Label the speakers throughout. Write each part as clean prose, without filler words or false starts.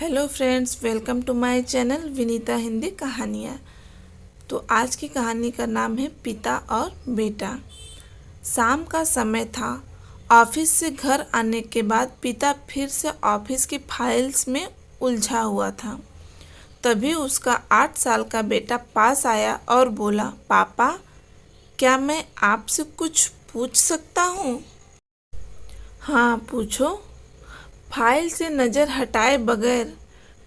Speaker 1: Hello friends, welcome to my channel Vinita Hindi कहानियाँ। तो आज की कहानी का नाम है पिता और बेटा। शाम का समय था। ऑफिस से घर आने के बाद पिता फिर से ऑफिस की फाइल्स में उलझा हुआ था। तभी उसका 8 साल का बेटा पास आया और बोला, पापा, क्या मैं आपसे कुछ पूछ सकता हूँ? हाँ, पूछो। फाइल से नज़र हटाए बगैर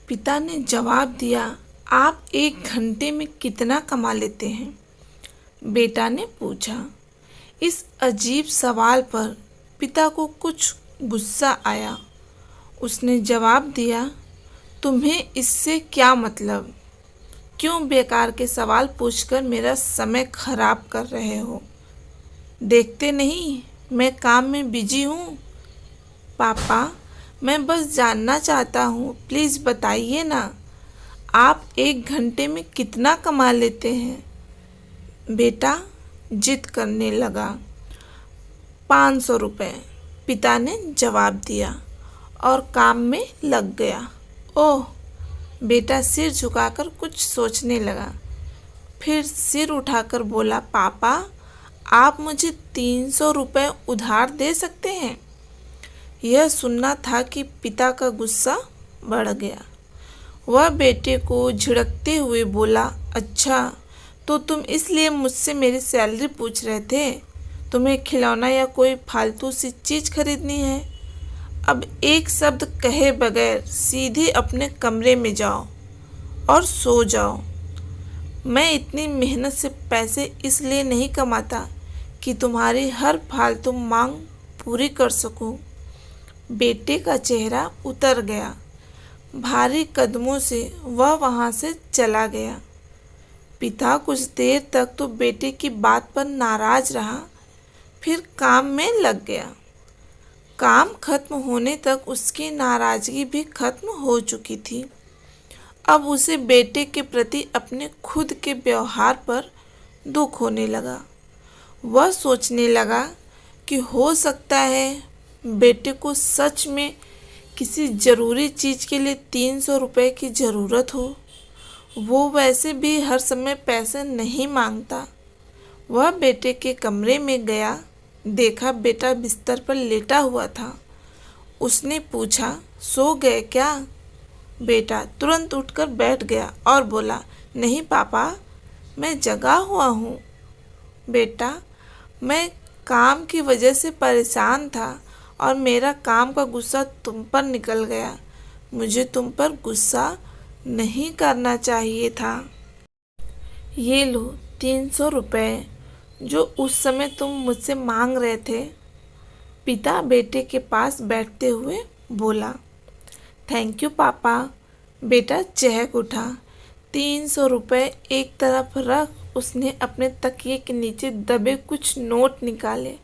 Speaker 1: पिता ने जवाब दिया, आप 1 घंटे में कितना कमा लेते हैं? बेटा ने पूछा। इस अजीब सवाल पर पिता को कुछ गुस्सा आया। उसने जवाब दिया, तुम्हें इससे क्या मतलब? क्यों बेकार के सवाल पूछकर मेरा समय खराब कर रहे हो? देखते नहीं मैं काम में बिजी हूँ। पापा, मैं बस जानना चाहता हूँ, प्लीज़ बताइए ना, आप 1 घंटे में कितना कमा लेते हैं? बेटा जिद करने लगा। 500 रुपये, पिता ने जवाब दिया और काम में लग गया। ओह, बेटा सिर झुकाकर कुछ सोचने लगा। फिर सिर उठाकर बोला, पापा, आप मुझे 300 रुपये उधार दे सकते हैं? यह सुनना था कि पिता का गुस्सा बढ़ गया। वह बेटे को झिड़कते हुए बोला, अच्छा, तो तुम इसलिए मुझसे मेरी सैलरी पूछ रहे थे? तुम्हें खिलौना या कोई फालतू सी चीज़ खरीदनी है? अब एक शब्द कहे बगैर सीधे अपने कमरे में जाओ और सो जाओ। मैं इतनी मेहनत से पैसे इसलिए नहीं कमाता कि तुम्हारी हर फालतू मांग पूरी कर सकूं। बेटे का चेहरा उतर गया। भारी कदमों से वह वहां से चला गया। पिता कुछ देर तक तो बेटे की बात पर नाराज रहा, फिर काम में लग गया। काम खत्म होने तक उसकी नाराजगी भी खत्म हो चुकी थी। अब उसे बेटे के प्रति अपने खुद के व्यवहार पर दुख होने लगा। वह सोचने लगा कि हो सकता है बेटे को सच में किसी ज़रूरी चीज़ के लिए 300 रुपये की ज़रूरत हो। वो वैसे भी हर समय पैसे नहीं मांगता। वह बेटे के कमरे में गया। देखा बेटा बिस्तर पर लेटा हुआ था। उसने पूछा, सो गए क्या? बेटा तुरंत उठकर बैठ गया और बोला, नहीं पापा, मैं जगा हुआ हूँ। बेटा, मैं काम की वजह से परेशान था और मेरा काम का गुस्सा तुम पर निकल गया। मुझे तुम पर गुस्सा नहीं करना चाहिए था। ये लो 300 रुपये, जो उस समय तुम मुझसे मांग रहे थे। पिता बेटे के पास बैठते हुए बोला, थैंक यू पापा। बेटा चहक उठा। 300 रुपये एक तरफ रख उसने अपने तकिए के नीचे दबे कुछ नोट निकाले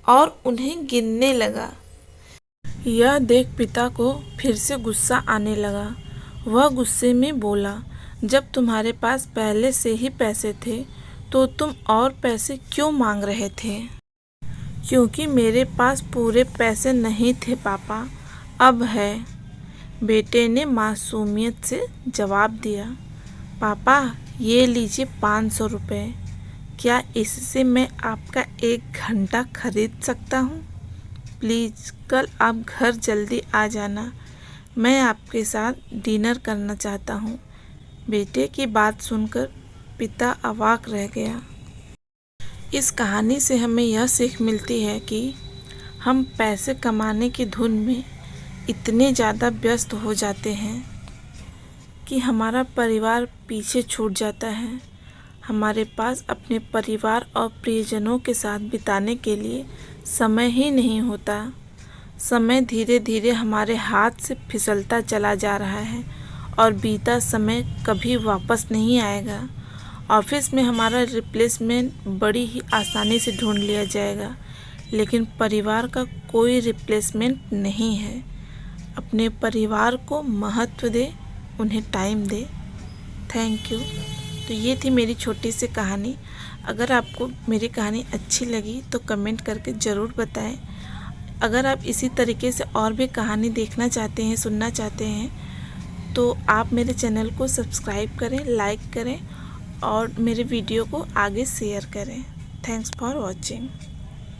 Speaker 1: और उन्हें गिनने लगा। यह देख पिता को फिर से गुस्सा आने लगा। वह गुस्से में बोला, जब तुम्हारे पास पहले से ही पैसे थे तो तुम और पैसे क्यों मांग रहे थे? क्योंकि मेरे पास पूरे पैसे नहीं थे पापा, अब है। बेटे ने मासूमियत से जवाब दिया। पापा, ये लीजिए 500 रुपये। क्या इससे मैं आपका 1 घंटा खरीद सकता हूँ? प्लीज़ कल आप घर जल्दी आ जाना। मैं आपके साथ डिनर करना चाहता हूँ। बेटे की बात सुनकर पिता अवाक रह गया। इस कहानी से हमें यह सीख मिलती है कि हम पैसे कमाने की धुन में इतने ज़्यादा व्यस्त हो जाते हैं कि हमारा परिवार पीछे छूट जाता है। हमारे पास अपने परिवार और प्रियजनों के साथ बिताने के लिए समय ही नहीं होता। समय धीरे धीरे हमारे हाथ से फिसलता चला जा रहा है और बीता समय कभी वापस नहीं आएगा। ऑफिस में हमारा रिप्लेसमेंट बड़ी ही आसानी से ढूंढ लिया जाएगा, लेकिन परिवार का कोई रिप्लेसमेंट नहीं है। अपने परिवार को महत्व दे, उन्हें टाइम दे। Thank you. तो ये थी मेरी छोटी सी कहानी। अगर आपको मेरी कहानी अच्छी लगी तो कमेंट करके ज़रूर बताएं। अगर आप इसी तरीके से और भी कहानी देखना चाहते हैं, सुनना चाहते हैं, तो आप मेरे चैनल को सब्सक्राइब करें, लाइक करें और मेरे वीडियो को आगे शेयर करें। Thanks for watching.